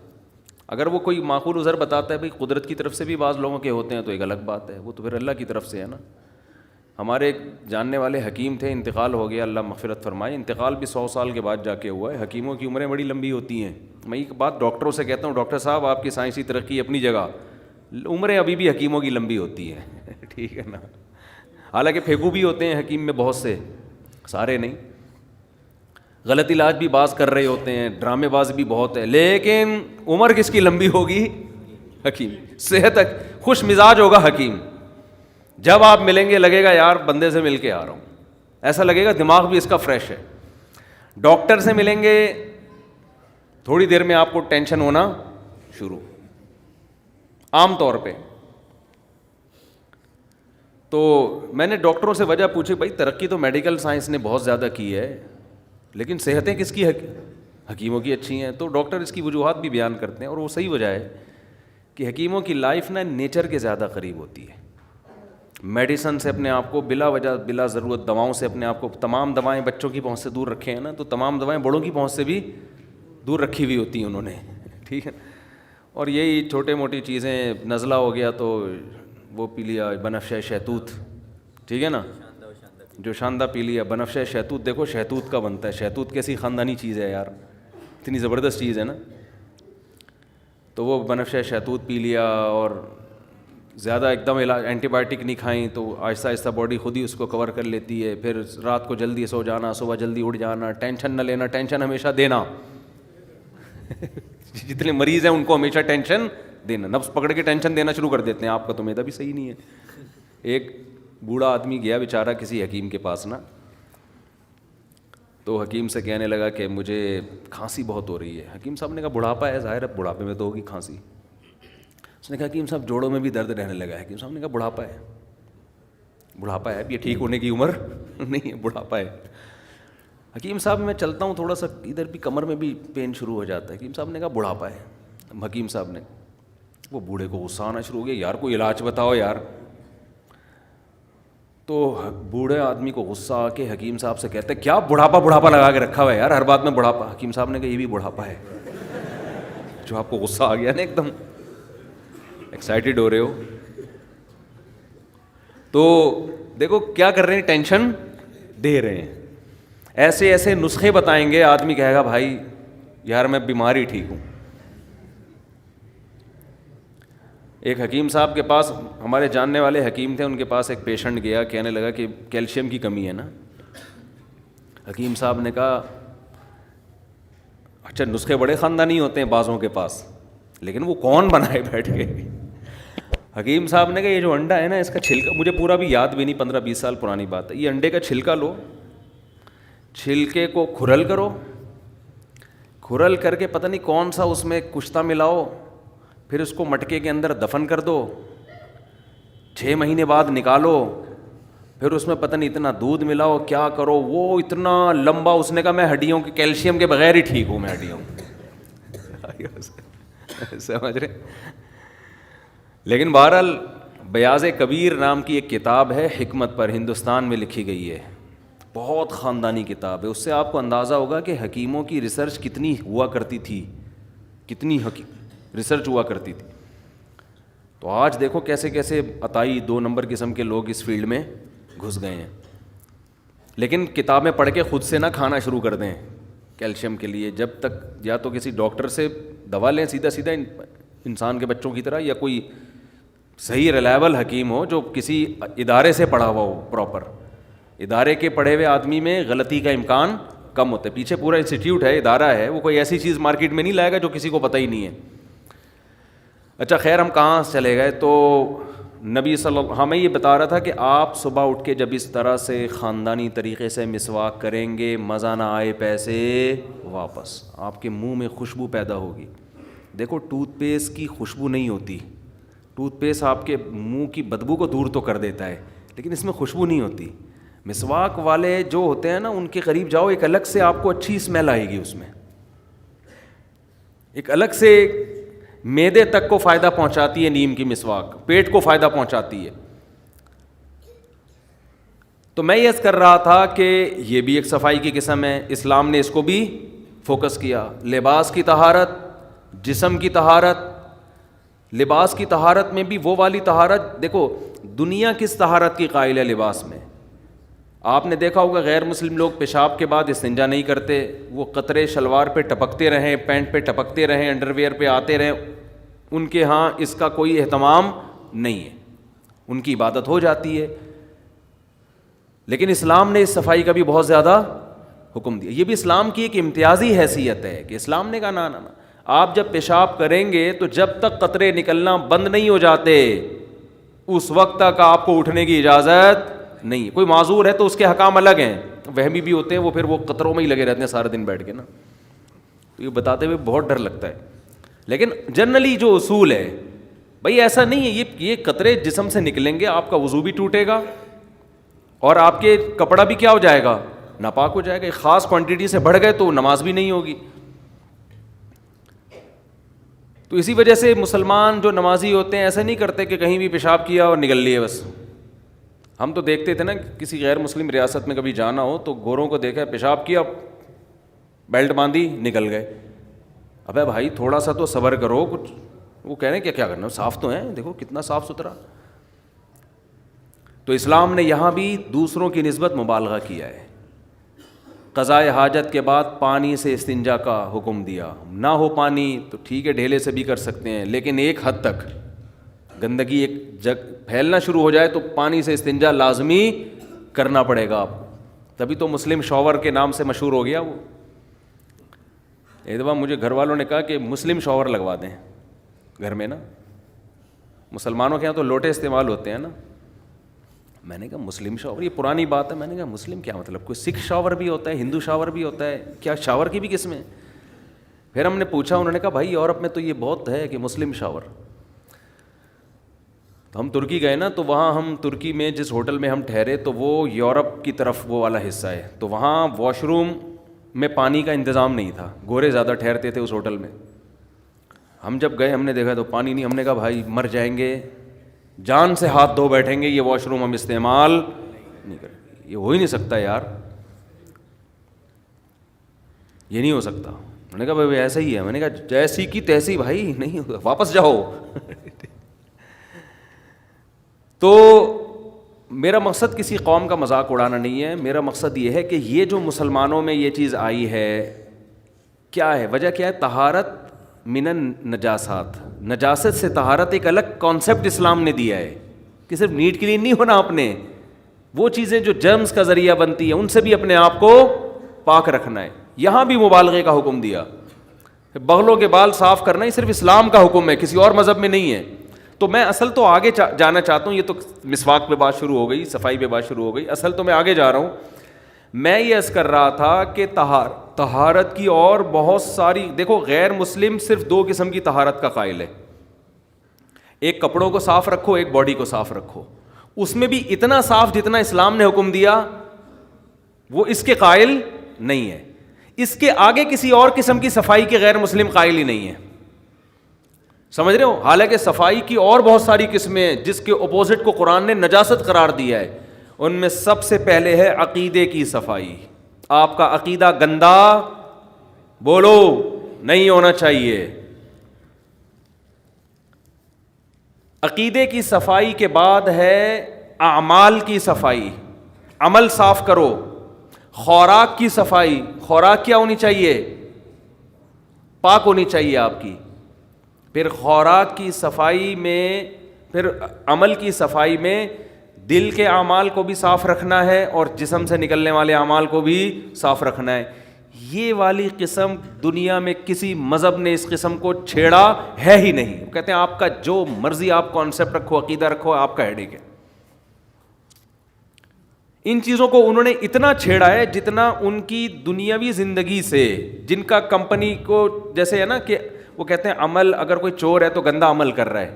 اگر وہ کوئی معقول عذر بتاتا ہے بھائی قدرت کی طرف سے بھی بعض لوگوں کے ہوتے ہیں تو ایک الگ بات ہے, وہ تو پھر اللہ کی طرف سے ہے نا. ہمارے ایک جاننے والے حکیم تھے, انتقال ہو گیا, اللہ مغفرت فرمائے. انتقال بھی 100 سال کے بعد جا کے ہوا ہے. حکیموں کی عمریں بڑی لمبی ہوتی ہیں. میں ایک بات ڈاکٹروں سے کہتا ہوں, ڈاکٹر صاحب آپ کی سائنسی ترقی اپنی جگہ, عمریں ابھی بھی حکیموں کی لمبی ہوتی ہیں, ٹھیک ہے نا. حالانکہ پھیکو بھی ہوتے ہیں حکیم میں بہت سے, سارے نہیں. غلط علاج بھی بعض کر رہے ہوتے ہیں, ڈرامے باز بھی بہت ہے, لیکن عمر کس کی لمبی ہوگی, حکیم. صحت خوش مزاج ہوگا حکیم. جب آپ ملیں گے لگے گا یار بندے سے مل کے آ رہا ہوں, ایسا لگے گا دماغ بھی اس کا فریش ہے. ڈاکٹر سے ملیں گے تھوڑی دیر میں آپ کو ٹینشن ہونا شروع, عام طور پہ. تو میں نے ڈاکٹروں سے وجہ پوچھی, بھائی ترقی تو میڈیکل سائنس نے بہت زیادہ کی ہے لیکن صحتیں کس کی حکیموں کی اچھی ہیں. تو ڈاکٹر اس کی وجوہات بھی بیان کرتے ہیں اور وہ صحیح وجہ ہے کہ حکیموں کی لائف نا نیچر کے زیادہ قریب ہوتی ہے. میڈیسن سے اپنے آپ کو بلا وجہ بلا ضرورت, دواؤں سے اپنے آپ کو, تمام دوائیں بچوں کی پہنچ سے دور رکھے ہیں نا, تو تمام دوائیں بڑوں کی پہنچ سے بھی دور رکھی ہوئی ہوتی ہیں انہوں نے, ٹھیک ہے. اور یہی چھوٹے موٹی چیزیں, نزلہ ہو گیا تو وہ پی لیا بنفشہ شہتوت, ٹھیک ہے نا, جو شاندہ پی لیا بنفشہ شہتوت. دیکھو شہتوت کا بنتا ہے, شہتوت کیسی خاندانی چیز ہے یار, اتنی زبردست چیز ہے نا. تو وہ بنفشہ شہتوت پی لیا اور زیادہ ایک دم علاج اینٹی بائیوٹک نہیں کھائیں تو آہستہ آہستہ باڈی خود ہی اس کو کور کر لیتی ہے. پھر رات کو جلدی سو جانا, صبح جلدی اٹھ جانا, ٹینشن نہ لینا, ٹینشن ہمیشہ دینا. جتنے مریض ہیں ان کو ہمیشہ ٹینشن دینا, نفس پکڑ کے ٹینشن دینا شروع کر دیتے ہیں. آپ کا تو میدا بھی صحیح نہیں ہے. ایک بوڑھا آدمی گیا بیچارہ کسی حکیم کے پاس نا, تو حکیم سے کہنے لگا کہ مجھے کھانسی بہت ہو رہی ہے. حکیم صاحب نے کہا بڑھاپا ہے, ظاہر ہے بڑھاپے میں تو ہوگی کھانسی. اس نے کہا حکیم صاحب جوڑوں میں بھی درد رہنے لگا ہے. حکیم صاحب نے کہا بڑھاپا ہے, بڑھاپا ہے, اب یہ ٹھیک ہونے کی عمر نہیں ہے, بڑھاپا ہے. حکیم صاحب میں چلتا ہوں تھوڑا سا ادھر بھی کمر میں بھی پین شروع ہو جاتا ہے. حکیم صاحب نے کہا بڑھاپا ہے. حکیم صاحب نے, وہ بوڑھے کو غصہ آنا شروع ہو گیا, یار کوئی علاج بتاؤ یار. تو بوڑھے آدمی کو غصہ آ کے حکیم صاحب سے کہتے کیا بڑھاپا لگا کے رکھا ہوا ہے یار, ہر بات میں بڑھاپا. حکیم صاحب نے کہا یہ بھی بڑھاپا ہے. جو آپ کو غصہ آ گیا نا, ایک دم ایکسائٹیڈ ہو رہے ہو, تو دیکھو کیا کر رہے ہیں, ٹینشن دے رہے ہیں. ایسے ایسے نسخے بتائیں گے, آدمی کہے گا بھائی یار میں بیمار ہی ٹھیک ہوں. ایک حکیم صاحب کے پاس, ہمارے جاننے والے حکیم تھے, ان کے پاس ایک پیشنٹ گیا, کہنے لگا کہ کیلشیم کی کمی ہے نا. حکیم صاحب نے کہا اچھا نسخے بڑے خاندانی ہوتے ہیں بعضوں کے پاس, لیکن وہ کون بنائے بیٹھ کے. حکیم صاحب نے کہا یہ جو انڈا ہے نا اس کا چھلکا, مجھے پورا بھی یاد بھی نہیں, 15-20 سال پرانی بات ہے, یہ انڈے کا چھلکا لو, چھلکے کو کھرل کرو, کھرل کر کے پتہ نہیں کون سا اس میں کشتہ ملاؤ, پھر اس کو مٹکے کے اندر دفن کر دو, 6 مہینے بعد نکالو, پھر اس میں پتہ نہیں اتنا دودھ ملاؤ, کیا کرو, وہ اتنا لمبا. اس نے کہا میں ہڈیوں کے کیلشیم کے بغیر ہی ٹھیک ہوں, میں ہڈیوں سمجھ رہے. لیکن بہرحال بیاض کبیر نام کی ایک کتاب ہے حکمت پر, ہندوستان میں لکھی گئی ہے, بہت خاندانی کتاب ہے. اس سے آپ کو اندازہ ہوگا کہ حکیموں کی ریسرچ کتنی ہوا کرتی تھی, کتنی ریسرچ ہوا کرتی تھی. تو آج دیکھو کیسے کیسے عطائی 2 نمبر قسم کے لوگ اس فیلڈ میں گھس گئے ہیں. لیکن کتابیں پڑھ کے خود سے نہ کھانا شروع کر دیں کیلشیم کے لیے, جب تک یا تو کسی ڈاکٹر سے دوا لیں سیدھا انسان کے بچوں کی طرح, یا کوئی صحیح ریلائبل حکیم ہو جو کسی ادارے سے پڑھا ہوا ہو. پراپر ادارے کے پڑھے ہوئے آدمی میں غلطی کا امکان کم ہوتا ہے. پیچھے پورا انسٹیٹیوٹ ہے, ادارہ ہے, وہ کوئی ایسی چیز مارکیٹ میں نہیں لائے گا جو کسی کو پتہ ہی نہیں ہے. اچھا خیر, ہم کہاں چلے گئے. تو نبی صلی اللہ, ہمیں یہ بتا رہا تھا کہ آپ صبح اٹھ کے جب اس طرح سے خاندانی طریقے سے مسواک کریں گے, مزہ نہ آئے پیسے واپس, آپ کے منہ میں خوشبو پیدا ہوگی. دیکھو ٹوتھ پیسٹ کی خوشبو نہیں ہوتی, ٹوتھ پیسٹ آپ کے منہ کی بدبو کو دور تو کر دیتا ہے, لیکن اس میں خوشبو نہیں ہوتی. مسواک والے جو ہوتے ہیں نا, ان کے قریب جاؤ, ایک الگ سے آپ کو اچھی اسمیل آئے گی, اس میں ایک الگ سے معدے تک کو فائدہ پہنچاتی ہے نیم کی مسواک, پیٹ کو فائدہ پہنچاتی ہے. تو میں یہ کر رہا تھا کہ یہ بھی ایک صفائی کی قسم ہے, اسلام نے اس کو بھی فوکس کیا. لباس کی طہارت, جسم کی طہارت. لباس کی طہارت میں بھی وہ والی طہارت, دیکھو دنیا کس طہارت کی قائل ہے لباس میں. آپ نے دیکھا ہوگا غیر مسلم لوگ پیشاب کے بعد استنجا نہیں کرتے, وہ قطرے شلوار پہ ٹپکتے رہیں, پینٹ پہ ٹپکتے رہیں, انڈر ویئر پہ آتے رہیں, ان کے ہاں اس کا کوئی اہتمام نہیں ہے, ان کی عبادت ہو جاتی ہے. لیکن اسلام نے اس صفائی کا بھی بہت زیادہ حکم دیا. یہ بھی اسلام کی ایک امتیازی حیثیت ہے کہ اسلام نے کہا نا, آپ جب پیشاب کریں گے تو جب تک قطرے نکلنا بند نہیں ہو جاتے اس وقت تک آپ کو اٹھنے کی اجازت نہیں. کوئی معذور ہے تو اس کے حکام الگ ہیں, وہمی بھی ہوتے ہیں, وہ پھر وہ قطروں میں ہی لگے رہتے ہیں سارے دن بیٹھ کے نا. تو یہ بتاتے ہوئے بہت ڈر لگتا ہے, لیکن جنرلی جو اصول ہے بھائی ایسا نہیں ہے. یہ قطرے جسم سے نکلیں گے, آپ کا وضو بھی ٹوٹے گا اور آپ کے کپڑا بھی کیا ہو جائے گا, ناپاک ہو جائے گا. ایک خاص کوانٹٹی سے بڑھ گئے تو نماز بھی نہیں ہوگی. تو اسی وجہ سے مسلمان جو نمازی ہوتے ہیں ایسا نہیں کرتے کہ کہیں بھی پیشاب کیا اور نکل لیے بس. ہم تو دیکھتے تھے نا, کسی غیر مسلم ریاست میں کبھی جانا ہو تو گوروں کو دیکھا, پیشاب کیا, بیلٹ باندھی, نکل گئے. ابے بھائی تھوڑا سا تو صبر کرو کچھ. وہ کہہ رہے ہیں کیا کرنا, صاف تو ہیں, دیکھو کتنا صاف ستھرا. تو اسلام نے یہاں بھی دوسروں کی نسبت مبالغہ کیا ہے. قضاء حاجت کے بعد پانی سے استنجا کا حکم دیا. نہ ہو پانی تو ٹھیک ہے, ڈھیلے سے بھی کر سکتے ہیں, لیکن ایک حد تک گندگی ایک جگ پھیلنا شروع ہو جائے تو پانی سے استنجا لازمی کرنا پڑے گا آپ کو. تبھی تو مسلم شاور کے نام سے مشہور ہو گیا وہ. ایک دفعہ مجھے گھر والوں نے کہا کہ مسلم شاور لگوا دیں گھر میں نا, مسلمانوں کے یہاں تو لوٹے استعمال ہوتے ہیں نا. میں نے کہا مسلم شاور, یہ پرانی بات ہے. میں نے کہا مسلم کیا مطلب, کوئی سکھ شاور بھی ہوتا ہے, ہندو شاور بھی ہوتا ہے کیا, شاور کی بھی قسمیں؟ پھر ہم نے پوچھا, انہوں نے کہا بھائی یورپ میں تو یہ بہت ہے کہ مسلم شاور. تو ہم ترکی گئے نا, تو وہاں ہم ترکی میں جس ہوٹل میں ہم ٹھہرے تو وہ یورپ کی طرف وہ والا حصہ ہے, تو وہاں واش روم میں پانی کا انتظام نہیں تھا, گورے زیادہ ٹھہرتے تھے اس ہوٹل میں. ہم جب گئے ہم نے دیکھا تو پانی نہیں. ہم نے کہا بھائی مر جائیں گے, جان سے ہاتھ دھو بیٹھیں گے, یہ واش روم ہم استعمال نہیں کریں گے. یہ ہو ہی نہیں سکتا یار, یہ نہیں ہو سکتا. میں نے کہا بھائی ایسا ہی ہے. میں نے کہا جیسی کی تیسی بھائی, نہیں ہوگا, واپس جاؤ. تو میرا مقصد کسی قوم کا مذاق اڑانا نہیں ہے. میرا مقصد یہ ہے کہ یہ جو مسلمانوں میں یہ چیز آئی ہے, کیا ہے وجہ, کیا ہے؟ طہارت من النجاسات, نجاست سے طہارت ایک الگ کانسیپٹ اسلام نے دیا ہے کہ صرف نیٹ کلین نہیں ہونا آپ نے, وہ چیزیں جو جرمز کا ذریعہ بنتی ہیں ان سے بھی اپنے آپ کو پاک رکھنا ہے. یہاں بھی مبالغے کا حکم دیا. بغلوں کے بال صاف کرنا ہی صرف اسلام کا حکم ہے, کسی اور مذہب میں نہیں ہے. تو میں اصل تو آگے جانا چاہتا ہوں. یہ تو مسواک پہ بات شروع ہو گئی, صفائی پہ بات شروع ہو گئی. اصل تو میں آگے جا رہا ہوں. میں یہ عرض کر رہا تھا کہ طہارت کی اور بہت ساری, دیکھو غیر مسلم صرف دو قسم کی طہارت کا قائل ہے. ایک کپڑوں کو صاف رکھو, ایک باڈی کو صاف رکھو. اس میں بھی اتنا صاف جتنا اسلام نے حکم دیا وہ اس کے قائل نہیں ہے. اس کے آگے کسی اور قسم کی صفائی کے غیر مسلم قائل ہی نہیں ہے. سمجھ رہے ہو؟ حالانکہ صفائی کی اور بہت ساری قسمیں ہیں جس کے اپوزٹ کو قرآن نے نجاست قرار دیا ہے. ان میں سب سے پہلے ہے عقیدے کی صفائی. آپ کا عقیدہ گندا بولو نہیں ہونا چاہیے. عقیدے کی صفائی کے بعد ہے اعمال کی صفائی, عمل صاف کرو. خوراک کی صفائی, خوراک کیا ہونی چاہیے؟ پاک ہونی چاہیے آپ کی. پھر خوراک کی صفائی میں, پھر عمل کی صفائی میں دل کے اعمال کو بھی صاف رکھنا ہے اور جسم سے نکلنے والے اعمال کو بھی صاف رکھنا ہے. یہ والی قسم دنیا میں کسی مذہب نے اس قسم کو چھیڑا ہے ہی نہیں. کہتے ہیں آپ کا جو مرضی آپ کانسیپٹ رکھو, عقیدہ رکھو, آپ کا ہیڈیک ہے. ان چیزوں کو انہوں نے اتنا چھیڑا ہے جتنا ان کی دنیاوی زندگی سے, جن کا کمپنی کو جیسے ہے نا کہ وہ کہتے ہیں عمل, اگر کوئی چور ہے تو گندا عمل کر رہا ہے.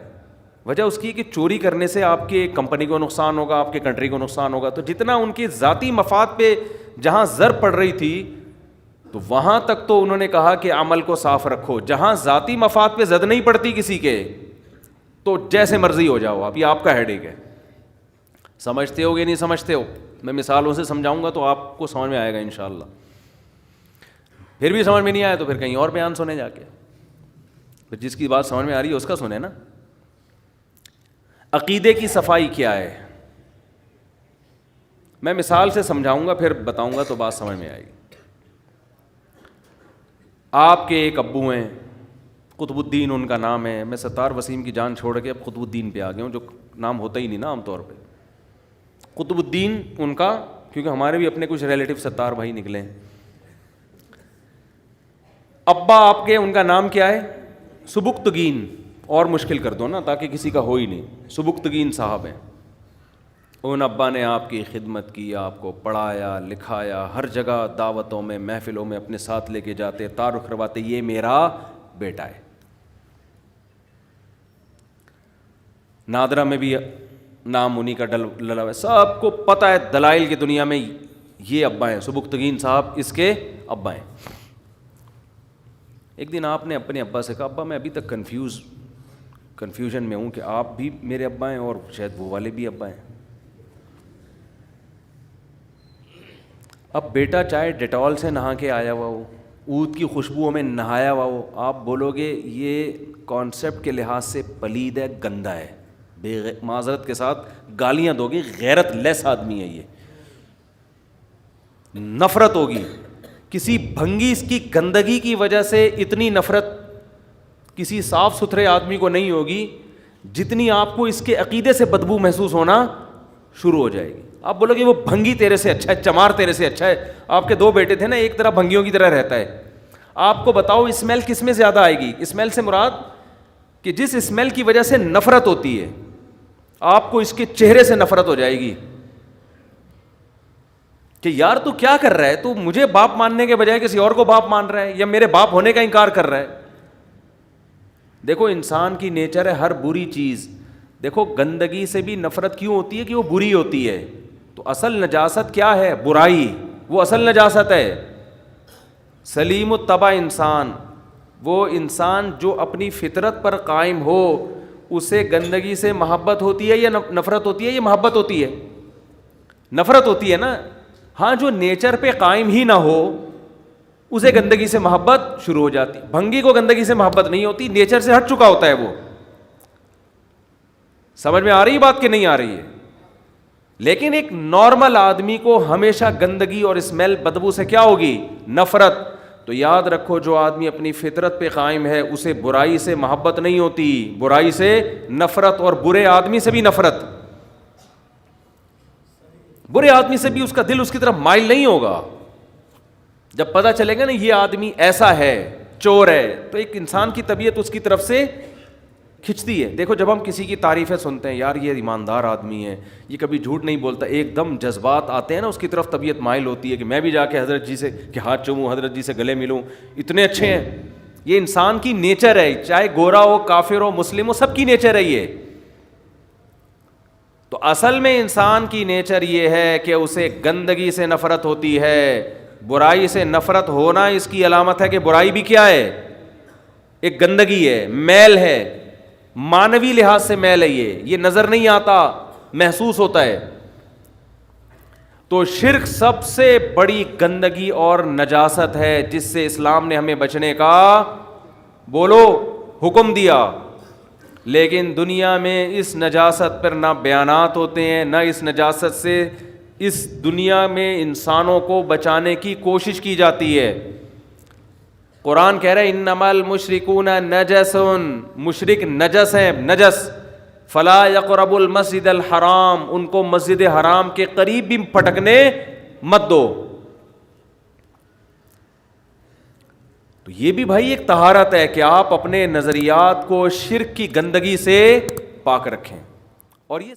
وجہ اس کی کہ چوری کرنے سے آپ کے کمپنی کو نقصان ہوگا, آپ کے کنٹری کو نقصان ہوگا. تو جتنا ان کی ذاتی مفاد پہ جہاں زر پڑ رہی تھی تو وہاں تک تو انہوں نے کہا کہ عمل کو صاف رکھو. جہاں ذاتی مفاد پہ زد نہیں پڑتی کسی کے تو جیسے مرضی ہو جاؤ آپ, یہ آپ کا ہیڈیک ہے. سمجھتے ہو گے نہیں سمجھتے ہو؟ میں مثالوں سے سمجھاؤں گا تو آپ کو سمجھ میں آئے گا انشاءاللہ. پھر بھی سمجھ میں نہیں آیا تو پھر کہیں اور بیان سنیں جا کے. پھر جس کی بات سمجھ میں آ رہی ہے اس کا سنیں نا. عقیدے کی صفائی کیا ہے میں مثال سے سمجھاؤں گا, پھر بتاؤں گا تو بات سمجھ میں آئے گی. آپ کے ایک ابو ہیں, قطب الدین ان کا نام ہے. میں ستار وسیم کی جان چھوڑ کے اب قطب الدین پہ آ گیا ہوں, جو نام ہوتا ہی نہیں نا عام طور پہ. قطب الدین ان کا, کیونکہ ہمارے بھی اپنے کچھ ریلیٹیو ستار بھائی نکلے ہیں. ابا آپ کے, ان کا نام کیا ہے؟ سبکتگین. اور مشکل کر دو نا تاکہ کسی کا ہو ہی نہیں. سبکتگین صاحب ہیں. ان ابا نے آپ کی خدمت کی, آپ کو پڑھایا لکھایا, ہر جگہ دعوتوں میں محفلوں میں اپنے ساتھ لے کے جاتے, تعارف کرواتے, یہ میرا بیٹا ہے. نادرہ میں بھی نام انہی کا ڈلا ہوا ہے, سب کو پتہ ہے دلائل کی دنیا میں یہ ابا ہیں, سبکتگین صاحب اس کے ابا ہیں. ایک دن آپ نے اپنے ابا سے کہا, ابا میں ابھی تک کنفیوژن میں ہوں کہ آپ بھی میرے ابا ہیں اور شاید وہ والے بھی ابا ہیں. اب بیٹا چاہے ڈیٹول سے نہا کے آیا ہوا ہو, عود کی خوشبو میں نہایا ہوا ہو, آپ بولو گے یہ کانسیپٹ کے لحاظ سے پلید ہے, گندا ہے, معذرت کے ساتھ گالیاں دو گی, غیرت لیس آدمی ہے یہ, نفرت ہوگی. کسی بھنگی اس کی گندگی کی وجہ سے اتنی نفرت کسی صاف ستھرے آدمی کو نہیں ہوگی جتنی آپ کو اس کے عقیدے سے بدبو محسوس ہونا شروع ہو جائے گی. آپ بولو گے وہ بھنگی تیرے سے اچھا ہے, چمار تیرے سے اچھا ہے. آپ کے 2 بیٹے تھے نا, ایک طرح بھنگیوں کی طرح رہتا ہے. آپ کو بتاؤ اسمیل کس میں زیادہ آئے گی؟ اسمیل سے مراد کہ جس اسمیل کی وجہ سے نفرت ہوتی ہے, آپ کو اس کے چہرے سے نفرت ہو جائے گی کہ یار تو کیا کر رہا ہے, تو مجھے باپ ماننے کے بجائے کسی اور کو باپ مان رہا ہے, یا میرے باپ ہونے کا انکار کر رہا ہے. دیکھو انسان کی نیچر ہے ہر بری چیز. دیکھو گندگی سے بھی نفرت کیوں ہوتی ہے کہ وہ بری ہوتی ہے. تو اصل نجاست کیا ہے؟ برائی, وہ اصل نجاست ہے. سلیم الطبع انسان, وہ انسان جو اپنی فطرت پر قائم ہو, اسے گندگی سے محبت ہوتی ہے یا نفرت ہوتی ہے؟ یہ محبت ہوتی ہے, نفرت ہوتی ہے نا. ہاں جو نیچر پہ قائم ہی نہ ہو اسے گندگی سے محبت شروع ہو جاتی. بھنگی کو گندگی سے محبت نہیں ہوتی, نیچر سے ہٹ چکا ہوتا ہے وہ. سمجھ میں آ رہی بات کہ نہیں آ رہی ہے؟ لیکن ایک نارمل آدمی کو ہمیشہ گندگی اور اسمیل بدبو سے کیا ہوگی؟ نفرت. تو یاد رکھو جو آدمی اپنی فطرت پہ قائم ہے اسے برائی سے محبت نہیں ہوتی, برائی سے نفرت, اور برے آدمی سے بھی نفرت. برے آدمی سے بھی اس کا دل اس کی طرف مائل نہیں ہوگا. جب پتہ چلے گا نا یہ آدمی ایسا ہے, چور ہے, تو ایک انسان کی طبیعت اس کی طرف سے کھنچتی ہے. دیکھو جب ہم کسی کی تعریفیں سنتے ہیں, یار یہ ایماندار آدمی ہے, یہ کبھی جھوٹ نہیں بولتا, ایک دم جذبات آتے ہیں نا, اس کی طرف طبیعت مائل ہوتی ہے کہ میں بھی جا کے حضرت جی سے کہ ہاتھ چوموں, حضرت جی سے گلے ملوں, اتنے اچھے ہیں. یہ انسان کی نیچر ہے, چاہے گورا ہو, کافر ہو, مسلم ہو, سب کی نیچر ہے یہ. تو اصل میں انسان کی نیچر یہ ہے کہ اسے گندگی سے نفرت ہوتی ہے. برائی سے نفرت ہونا اس کی علامت ہے کہ برائی بھی کیا ہے؟ ایک گندگی ہے, میل ہے, مانوی لحاظ سے میل ہے. یہ نظر نہیں آتا, محسوس ہوتا ہے. تو شرک سب سے بڑی گندگی اور نجاست ہے جس سے اسلام نے ہمیں بچنے کا بولو حکم دیا. لیکن دنیا میں اس نجاست پر نہ بیانات ہوتے ہیں, نہ اس نجاست سے اس دنیا میں انسانوں کو بچانے کی کوشش کی جاتی ہے. قرآن کہہ رہا ہے انما المشرکون نجس, مشرک نجس ہیں, نجس. فلا یقربوا المسجد الحرام, ان کو مسجد حرام کے قریب بھی پھٹکنے مت دو. تو یہ بھی بھائی ایک طہارت ہے کہ آپ اپنے نظریات کو شرک کی گندگی سے پاک رکھیں. اور یہ